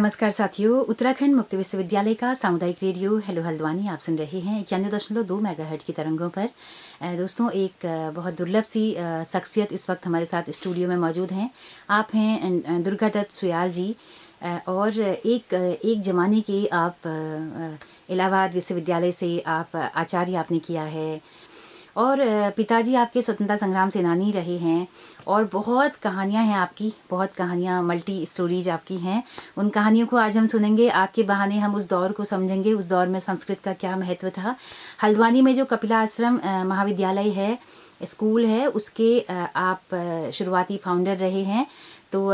नमस्कार साथियों, उत्तराखंड मुक्त विश्वविद्यालय का सामुदायिक रेडियो हेलो हल्द्वानी आप सुन रहे हैं 91.2 मेगाहर्ट्ज की तरंगों पर। दोस्तों, एक बहुत दुर्लभ सी शख्सियत इस वक्त हमारे साथ स्टूडियो में मौजूद हैं। आप हैं दुर्गा दत्त सुयाल जी, और एक ज़माने के आप इलाहाबाद विश्वविद्यालय से आप आचार्य आपने किया है, और पिताजी आपके स्वतंत्रता संग्राम सेनानी रहे हैं, और बहुत कहानियाँ हैं आपकी, बहुत कहानियाँ, मल्टी स्टोरीज आपकी हैं। उन कहानियों को आज हम सुनेंगे, आपके बहाने हम उस दौर को समझेंगे, उस दौर में संस्कृत का क्या महत्व था। हल्द्वानी में जो कपिला आश्रम महाविद्यालय है, स्कूल है, उसके आप शुरुआती फाउंडर रहे हैं। तो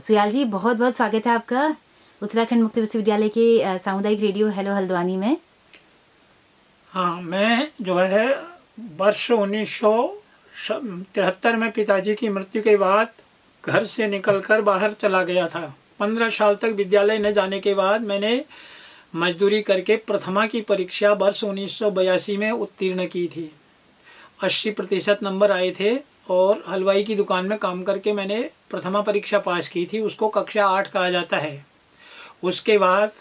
सुयाल जी, बहुत बहुत स्वागत है आपका उत्तराखंड मुक्त विश्वविद्यालय के सामुदायिक रेडियो हेलो हल्द्वानी में। हाँ, मैं जो है वर्ष 1973 में पिताजी की मृत्यु के बाद घर से निकलकर बाहर चला गया था। 15 साल तक विद्यालय न जाने के बाद मैंने मजदूरी करके प्रथमा की परीक्षा वर्ष 1982 में उत्तीर्ण की थी। 80% नंबर आए थे, और हलवाई की दुकान में काम करके मैंने प्रथमा परीक्षा पास की थी। उसको कक्षा 8 कहा जाता है। उसके बाद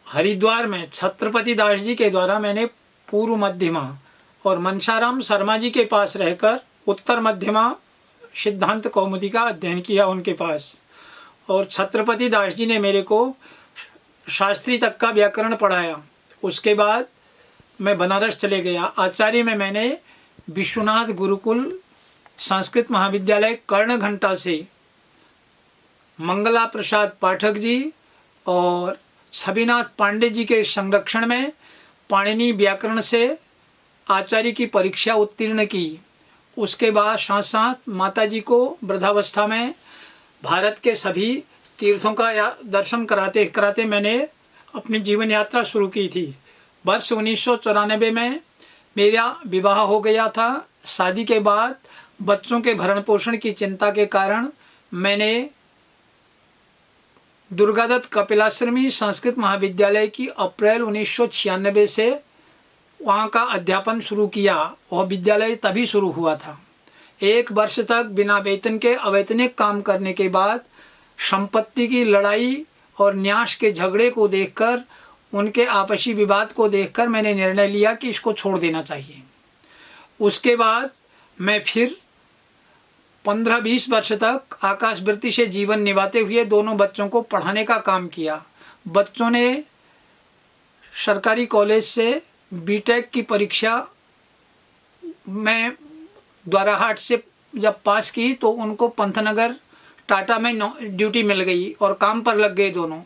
हरिद्वार में छत्रपति दास जी के द्वारा मैंने पूर्व मध्यमा और मनसाराम शर्मा जी के पास रहकर उत्तर मध्यमा सिद्धांत कौमुदी का अध्ययन किया उनके पास। और छत्रपति दास जी ने मेरे को शास्त्री तक का व्याकरण पढ़ाया। उसके बाद मैं बनारस चले गया। आचार्य में मैंने विश्वनाथ गुरुकुल संस्कृत महाविद्यालय कर्णघंटा से मंगला प्रसाद पाठक जी और छविनाथ पांडे जी के संरक्षण में पाणिनि व्याकरण से आचार्य की परीक्षा उत्तीर्ण की। उसके बाद साथ साथ माताजी को वृद्धावस्था में भारत के सभी तीर्थों का दर्शन कराते कराते मैंने अपनी जीवन यात्रा शुरू की थी। वर्ष 1994 में मेरा विवाह हो गया था। शादी के बाद बच्चों के भरण पोषण की चिंता के कारण मैंने दुर्गादत्त कपिलाश्रमी संस्कृत महाविद्यालय की अप्रैल 1996 से वहाँ का अध्यापन शुरू किया, और विद्यालय तभी शुरू हुआ था। 1 वर्ष तक बिना वेतन के अवैतनिक काम करने के बाद संपत्ति की लड़ाई और न्यास के झगड़े को देखकर, उनके आपसी विवाद को देखकर मैंने निर्णय लिया कि इसको छोड़ देना चाहिए। उसके बाद मैं फिर 15-20 वर्ष तक आकाशवृत्ति से जीवन निभाते हुए दोनों बच्चों को पढ़ाने का काम किया। बच्चों ने सरकारी कॉलेज से बीटेक की परीक्षा मैं द्वाराहाट से जब पास की तो उनको पंतनगर टाटा में ड्यूटी मिल गई और काम पर लग गए दोनों।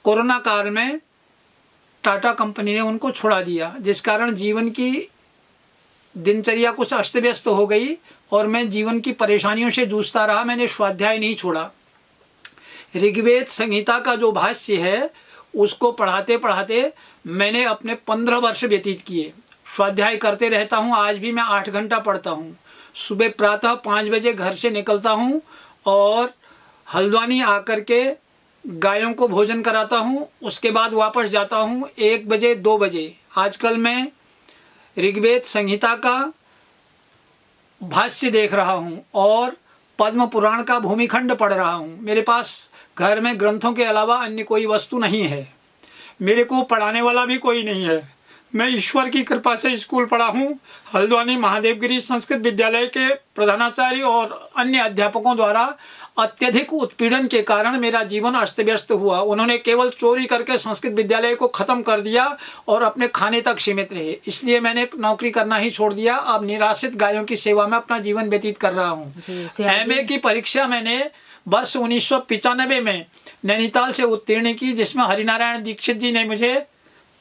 कोरोना काल में टाटा कंपनी ने उनको छोड़ा दिया, जिस कारण जीवन की दिनचर्या कुछ अस्त व्यस्त हो गई और मैं जीवन की परेशानियों से जूझता रहा। मैंने स्वाध्याय नहीं छोड़ा। ऋग्वेद संहिता का जो भाष्य है उसको पढ़ाते पढ़ाते मैंने अपने 15 वर्ष व्यतीत किए। स्वाध्याय करते रहता हूँ। आज भी मैं 8 घंटा पढ़ता हूँ। सुबह प्रातः 5 बजे घर से निकलता हूँ और हल्द्वानी आकर के गायों को भोजन कराता हूँ। उसके बाद वापस जाता हूँ 1 बजे 2 बजे। आजकल मैं ऋग्वेद संहिता का भाष्य देख रहा हूँ और पद्म पुराण का भूमिखंड पढ़ रहा हूँ। मेरे पास घर में ग्रंथों के अलावा अन्य कोई वस्तु नहीं है। मेरे को पढ़ाने वाला भी कोई नहीं है। मैं ईश्वर की कृपा से स्कूल पढ़ा हूँ। हल्द्वानी महादेवगिरी संस्कृत विद्यालय के प्रधानाचार्य और अन्य अध्यापकों द्वारा अत्यधिक उत्पीड़न के कारण मेरा जीवन अस्त व्यस्त हुआ। उन्होंने केवल चोरी करके संस्कृत विद्यालय को ख़त्म कर दिया और अपने खाने तक सीमित रहे। इसलिए मैंने नौकरी करना ही छोड़ दिया। अब निराश्रित गायों की सेवा में अपना जीवन व्यतीत कर रहा हूँ। एमए की परीक्षा मैंने वर्ष 1995 में नैनीताल से उत्तीर्ण की, जिसमें हरिनारायण दीक्षित जी ने मुझे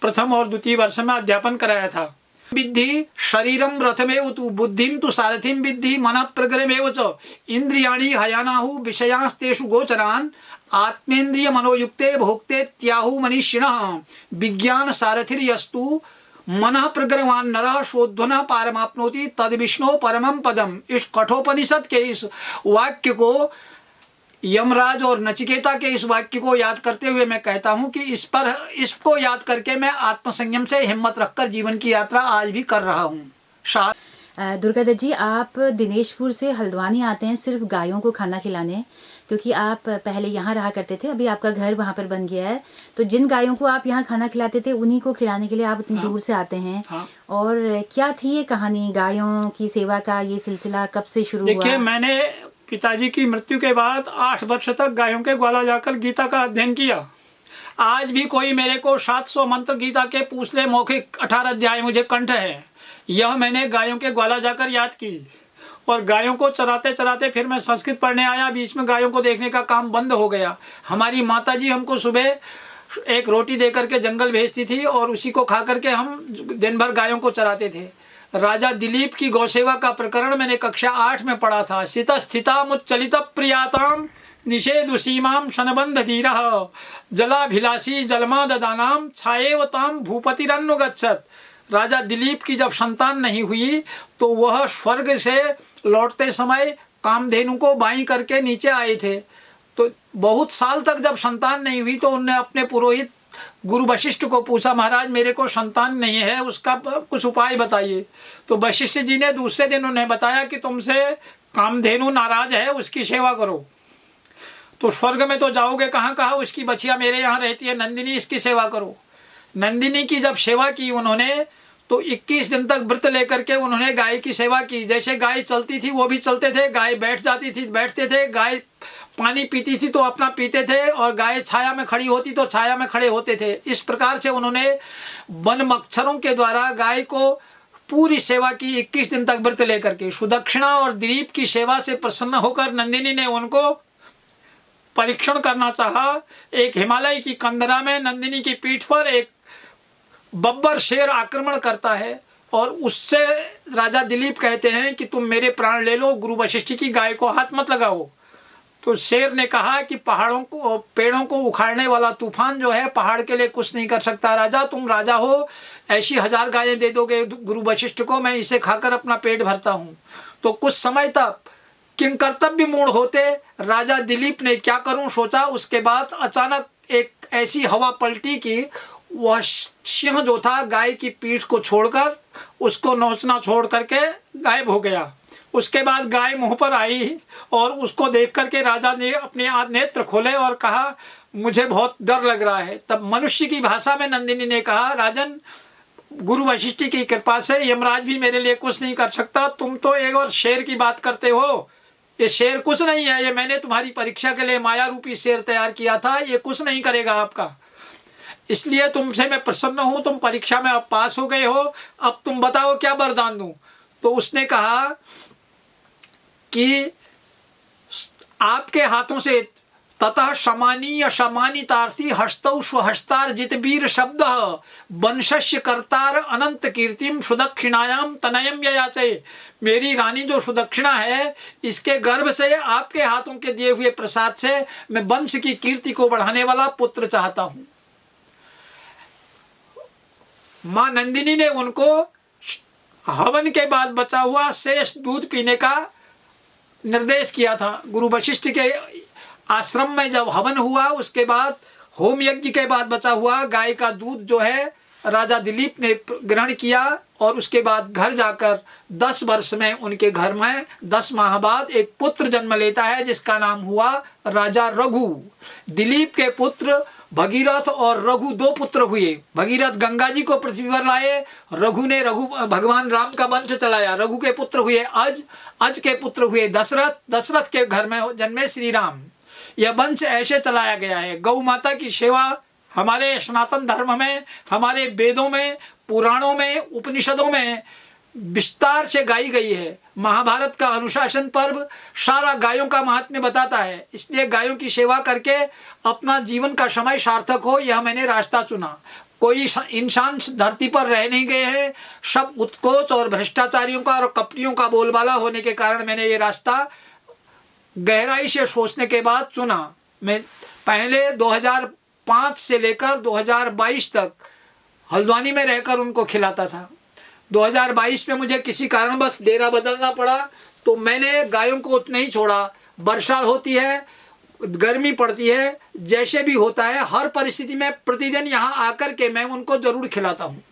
प्रथम और द्वितीय वर्ष में अध्यापन कराया था। विद्धि शरीरम रथमेव तु बुद्धिम तु सारथिम विद्धि मन प्रगरमेव च इंद्रियाणि हयानाहु विषयांस्तेषु गोचरान आत्मेन्द्रिय मनोयुक्ते भोक्ते त्याहु मनीषिणः विज्ञान सारथिर्यस्तु मनः प्रगरवान नरः शोध्वनः पारमाप्नोति तद विष्णु परमं पदम। इस कठोपनिषद के इस वाक्य को, यमराज और नचिकेता के इस वाक्य को याद करते हुए मैं कहता हूँ कि इसको याद करके मैं आत्मसंयम से हिम्मत रखकर जीवन की यात्रा आज भी कर रहा हूँ। दुर्गा दत्त जी, आप दिनेशपुर से हल्द्वानी आते हैं सिर्फ गायों को खाना खिलाने, क्योंकि आप पहले यहाँ रहा करते थे, अभी आपका घर वहाँ पर बन गया है, तो जिन गायों को आप यहाँ खाना खिलाते थे उन्हीं को खिलाने के लिए आप इतनी दूर से आते हैं। और क्या थी ये कहानी, गायों की सेवा का ये सिलसिला कब से शुरू हुआ? देखिए, मैंने पिताजी की मृत्यु के बाद 8 वर्ष तक गायों के ग्वाला जाकर गीता का अध्ययन किया। आज भी कोई मेरे को 700 मंत्र गीता के पूछ ले, मौखिक 18 अध्याय मुझे कंठ है, यह मैंने गायों के ग्वाला जाकर याद की। और गायों को चराते चराते फिर मैं संस्कृत पढ़ने आया, बीच में गायों को देखने का काम बंद हो गया। हमारी माताजी हमको सुबह एक रोटी दे करके जंगल भेजती थी और उसी को खा करके हम दिन भर गायों को चराते थे। राजा दिलीप की गौसेवा का प्रकरण मैंने कक्षा 8 में पढ़ा था। स्थित स्थिता मुच्चलित प्रियाताम निषेधु सीमाम शनबंध धीरः जलाभिलाषी जलमा ददानाम छाएवताम भूपतिरन्नुगच्छत। राजा दिलीप की जब संतान नहीं हुई तो वह स्वर्ग से लौटते समय कामधेनु को बाई करके नीचे आए थे। तो बहुत साल तक जब संतान नहीं हुई तो उन्होंने अपने पुरोहित गुरु वशिष्ठ को पूछा, महाराज मेरे को संतान नहीं है, उसका कुछ उपाय बताइए। तो वशिष्ठ जी ने दूसरे दिन उन्हें बताया कि तुमसे कामधेनु नाराज है, उसकी सेवा करो। तो स्वर्ग में तो जाओगे कहाँ कहाँ, उसकी बछिया मेरे यहाँ रहती है नंदिनी, इसकी सेवा करो। नंदिनी की जब सेवा की उन्होंने तो 21 दिन तक व्रत लेकर के उन्होंने गाय की सेवा की। जैसे गाय चलती थी वो भी चलते थे, गाय बैठ जाती थी बैठते थे, गाय पानी पीती थी तो अपना पीते थे, और गाय छाया में खड़ी होती तो छाया में खड़े होते थे। इस प्रकार से उन्होंने वन मच्छरों के द्वारा गाय को पूरी सेवा की 21 दिन तक व्रत लेकर के। सुदक्षिणा और दिलीप की सेवा से प्रसन्न होकर नंदिनी ने उनको परीक्षण करना चाहा। एक हिमालय की कंदरा में नंदिनी की पीठ पर एक बब्बर शेर आक्रमण करता है और उससे राजा दिलीप कहते हैं कि तुम मेरे प्राण ले लो, गुरु वशिष्ठ की गाय को हाथ मत लगाओ। तो शेर ने कहा कि पहाड़ों को पेड़ों को उखाड़ने वाला तूफान जो है पहाड़ के लिए कुछ नहीं कर सकता। राजा तुम राजा हो, ऐसी 1000 गायें दे दोगे गुरु वशिष्ठ को, मैं इसे खाकर अपना पेट भरता हूँ। तो कुछ समय तक किंग कर्तव्य मूड होते राजा दिलीप ने क्या करूं सोचा। उसके बाद अचानक एक ऐसी हवा पलटी कि वह सिंह जो था गाय की पीठ को छोड़कर उसको नोचना छोड़ करके गायब हो गया। उसके बाद गाय मुंह पर आई और उसको देख करके राजा ने अपने नेत्र खोले और कहा मुझे बहुत डर लग रहा है। तब मनुष्य की भाषा में नंदिनी ने कहा, राजन गुरु वशिष्ठ की कृपा से यमराज भी मेरे लिए कुछ नहीं कर सकता। तुम तो एक और शेर की बात करते हो, ये शेर कुछ नहीं है, ये मैंने तुम्हारी परीक्षा के लिए माया रूपी शेर तैयार किया था, ये कुछ नहीं करेगा आपका, इसलिए तुमसे मैं प्रसन्न हूं। तुम परीक्षा में अब पास हो गए हो, अब तुम बताओ क्या वरदान दूं। तो उसने कहा कि आपके हाथों से ततः शमानीय शमानितार्थी हस्तौ स्वहस्तार जितवीर शब्द वंशस्य कर्तार अनंत कीर्तिम सुदक्षिणायाम तनयम ययाचे। मेरी रानी जो सुदक्षिणा है इसके गर्भ से आपके हाथों के दिए हुए प्रसाद से मैं वंश की कीर्ति को बढ़ाने वाला पुत्र चाहता हूं। मां नंदिनी ने उनको हवन के बाद बचा हुआ शेष दूध पीने का निर्देश किया था। गुरु वशिष्ठ के आश्रम में जब हवन हुआ उसके बाद होम यज्ञ के बाद बचा हुआ गाय का दूध जो है राजा दिलीप ने ग्रहण किया और उसके बाद घर जाकर 10 वर्ष में उनके घर में 10 माह बाद एक पुत्र जन्म लेता है जिसका नाम हुआ राजा रघु। दिलीप के पुत्र भगीरथ और रघु 2 पुत्र हुए। भगीरथ गंगा जी को पृथ्वी पर लाए, रघु ने भगवान राम का वंश चलाया। रघु के पुत्र हुए अज, अज के पुत्र हुए दशरथ, दशरथ के घर में जन्मे श्री राम। यह वंश ऐसे चलाया गया है। गौ माता की सेवा हमारे सनातन धर्म में, हमारे वेदों में, पुराणों में, उपनिषदों में विस्तार से गाई गई है। महाभारत का अनुशासन पर्व सारा गायों का महात्म्य बताता है। इसलिए गायों की सेवा करके अपना जीवन का समय सार्थक हो, यह मैंने रास्ता चुना। कोई इंसान धरती पर रह नहीं गए हैं, सब उत्कोच और भ्रष्टाचारियों का और कपटियों का बोलबाला होने के कारण मैंने ये रास्ता गहराई से सोचने के बाद चुना। मैं पहले 2005 से लेकर 2022 तक हल्द्वानी में रहकर उनको खिलाता था। 2022 में मुझे किसी कारणवश डेरा बदलना पड़ा तो मैंने गायों को उतना ही छोड़ा। वर्षा होती है, गर्मी पड़ती है, जैसे भी होता है हर परिस्थिति में प्रतिदिन यहाँ आकर के मैं उनको जरूर खिलाता हूँ।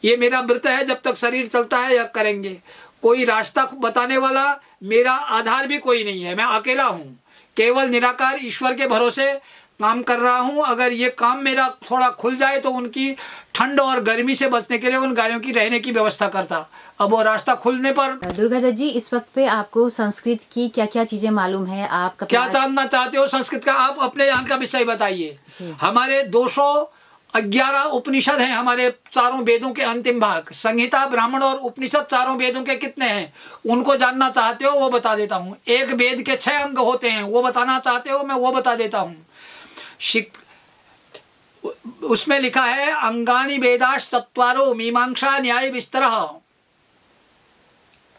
ये मेरा व्रत है, जब तक शरीर चलता है यह करेंगे। कोई रास्ता बताने वाला मेरा आधार भी कोई नहीं है, मैं अकेला हूँ। केवल निराकार ईश्वर के भरोसे काम कर रहा हूँ। अगर ये काम मेरा थोड़ा खुल जाए तो उनकी ठंड और गर्मी से बचने के लिए उन गायों की रहने की व्यवस्था करता। अब वो रास्ता खुलने पर दुर्गादत्त जी, इस वक्त पे आपको संस्कृत की क्या क्या चीजें मालूम है? आप क्या जानना चाहते हो संस्कृत का? आप अपने ज्ञान का विषय बताइए। हमारे 211 उपनिषद हैं, हमारे चारों वेदों के अंतिम भाग, संहिता, ब्राह्मण और उपनिषद चारों वेदों के कितने हैं उनको जानना चाहते हो वो बता देता हूँ। एक वेद के 6 अंग होते हैं, वो बताना चाहते हो मैं वो बता देता हूँ। उसमें लिखा है अंगानि वेदाश्चत्वारो मीमांसा न्याय विस्तरः।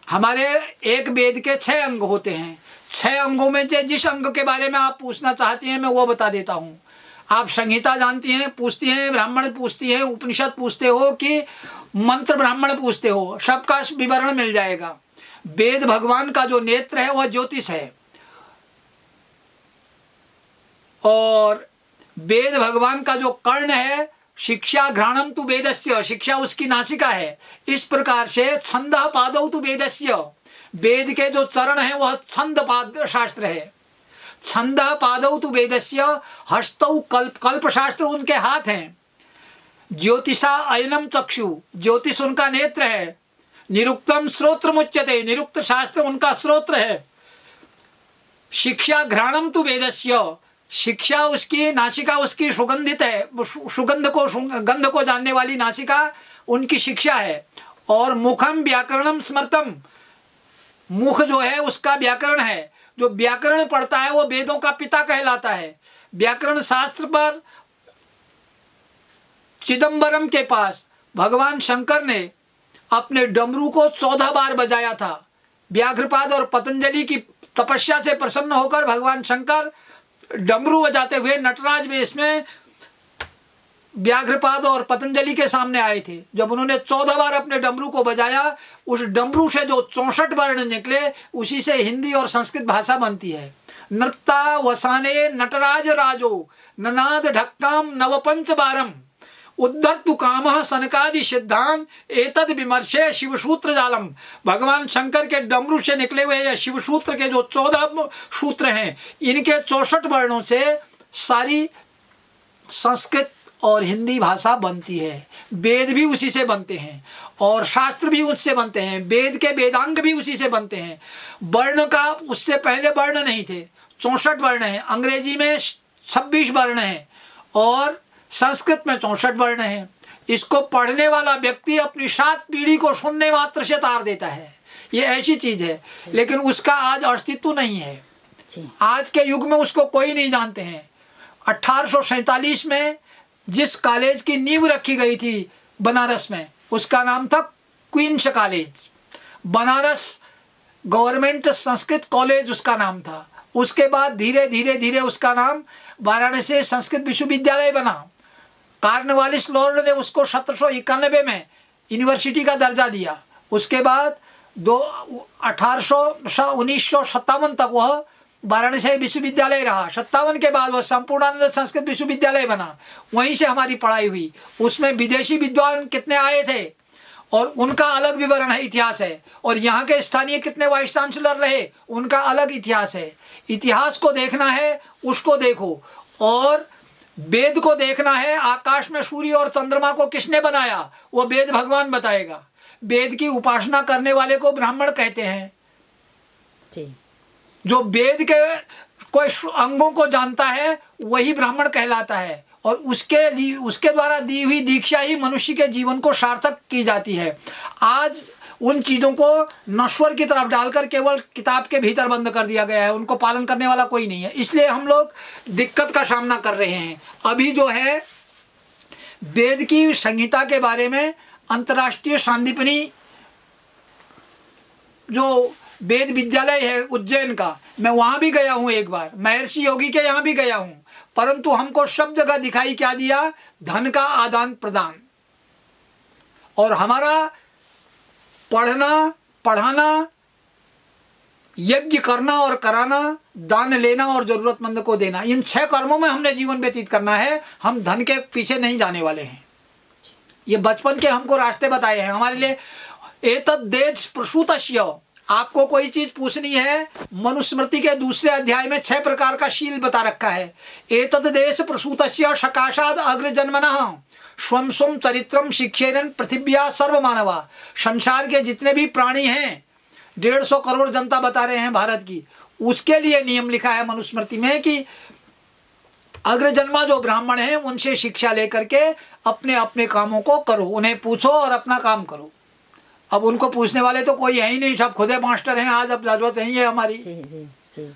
हमारे एक वेद के 6 अंग होते हैं। 6 अंगों में से जिस अंग के बारे में आप पूछना चाहती हैं मैं वो बता देता हूँ। आप संहिता जानती हैं, पूछती हैं, ब्राह्मण पूछती हैं, उपनिषद पूछते हो कि मंत्र ब्राह्मण पूछते हो, सबका विवरण मिल जाएगा। वेद भगवान का जो नेत्र है वह ज्योतिष है, और वेद भगवान का जो कर्ण है शिक्षा घ्राणम तु वेदस्य, शिक्षा उसकी नासिका है। इस प्रकार से छंदः पादौ तु वेदस्य, वेद के जो चरण है वह छंद पाद शास्त्र है। छंदः पादौ तु वेदस्य, हस्तौ कल्प शास्त्र उनके हाथ हैं। ज्योतिषा अयनम चक्षु, ज्योतिष उनका नेत्र है। निरुक्तम श्रोत्र मुच्यते, निरुक्त शास्त्र उनका श्रोत्र है। शिक्षा घ्राणम तु वेदस्य, शिक्षा उसकी नासिका उसकी सुगंधित है, गंध को जानने वाली नासिका उनकी शिक्षा है। और मुखम व्याकरणम स्मृतम, मुख जो है उसका व्याकरण है। जो व्याकरण पढ़ता है वो वेदों का पिता कहलाता है। व्याकरण शास्त्र पर चिदंबरम के पास भगवान शंकर ने अपने डमरू को 14 बार बजाया था। व्याघ्रपाद और पतंजलि की तपस्या से प्रसन्न होकर भगवान शंकर डमरू बजाते हुए नटराज वेश में व्याघ्रपाद और पतंजलि के सामने आए थे। जब उन्होंने 14 बार अपने डमरू को बजाया, उस डमरू से जो 64 वर्ण निकले उसी से हिंदी और संस्कृत भाषा बनती है। नृत्ता वसाने नटराज राजो ननाद ढक्काम नवपंच बारम उद्धर्तु कामः सनकादि सिद्धान एतद विमर्शे शिवसूत्र जालम। भगवान शंकर के डमरू से निकले हुए या शिवसूत्र के जो 14 सूत्र हैं, इनके 64 वर्णों से सारी संस्कृत और हिंदी भाषा बनती है। वेद भी उसी से बनते हैं और शास्त्र भी उससे बनते हैं। वेद के वेदांग भी उसी से बनते हैं। वर्ण का उससे पहले वर्ण नहीं थे, 64 वर्ण हैं। अंग्रेजी में 26 वर्ण हैं और संस्कृत में 64 वर्ण हैं। इसको पढ़ने वाला व्यक्ति अपनी 7 पीढ़ी को सुनने मात्र से तार देता है। ये ऐसी चीज है, लेकिन उसका आज अस्तित्व नहीं है। आज के युग में उसको कोई नहीं जानते हैं। 1847 में जिस कॉलेज की नींव रखी गई थी बनारस में, उसका नाम था Queen's College. Banaras Government Sanskrit College उसका नाम था। उसके बाद धीरे धीरे उसका नाम वाराणसी संस्कृत विश्वविद्यालय बना। कार्नवालिस लॉर्ड ने उसको 1791 में यूनिवर्सिटी का दर्जा दिया। उसके बाद 1957 तक वह वाराणसी विश्वविद्यालय रहा। 57 के बाद वह संपूर्णानंद संस्कृत विश्वविद्यालय बना। वहीं से हमारी पढ़ाई हुई। उसमें विदेशी विद्वान कितने आए थे और उनका अलग विवरण है, इतिहास है। और यहाँ के स्थानीय कितने वाइस चांसलर रहे, उनका अलग इतिहास है। इतिहास को देखना है उसको देखो, और वेद को देखना है। आकाश में सूर्य और चंद्रमा को किसने बनाया वो वेद भगवान बताएगा। वेद की उपासना करने वाले को ब्राह्मण कहते हैं। जो वेद के कोई अंगों को जानता है वही ब्राह्मण कहलाता है, और उसके द्वारा दी हुई दीक्षा ही मनुष्य के जीवन को सार्थक की जाती है। आज उन चीज़ों को नश्वर की तरफ डालकर केवल किताब के भीतर बंद कर दिया गया है। उनको पालन करने वाला कोई नहीं है, इसलिए हम लोग दिक्कत का सामना कर रहे हैं। अभी जो है वेद की संहिता के बारे में अंतर्राष्ट्रीय सांदीपनी जो वेद विद्यालय है उज्जैन का, मैं वहाँ भी गया हूँ एक बार, महर्षि योगी के यहाँ भी गया हूँ, परंतु हमको सब जगह दिखाई क्या दिया, धन का आदान प्रदान। और हमारा पढ़ना, पढ़ाना, यज्ञ करना और कराना, दान लेना और जरूरतमंद को देना, इन 6 कर्मों में हमने जीवन व्यतीत करना है। हम धन के पीछे नहीं जाने वाले हैं। ये बचपन के हमको रास्ते बताए हैं हमारे लिए। एतद् देश प्रसूतस्य, आपको कोई चीज पूछनी है, मनुस्मृति के दूसरे अध्याय में 6 प्रकार का शील बता रखा है। एतद देश प्रसूतस्य सकाशाद अग्र जन्मनः स्वम स्वम चरित्रम शिक्षेरन पृथिव्या सर्व मानवा। संसार के जितने भी प्राणी हैं, 150 करोड़ जनता बता रहे हैं भारत की, उसके लिए नियम लिखा है मनुस्मृति में कि अग्रजन्मा जो ब्राह्मण हैं उनसे शिक्षा लेकर के अपने अपने कामों को करो, उन्हें पूछो और अपना काम करो। अब उनको पूछने वाले तो कोई है ही नहीं, सब खुदे मास्टर हैं आज, अब जरूरत नहीं है हमारी। जी जी जी।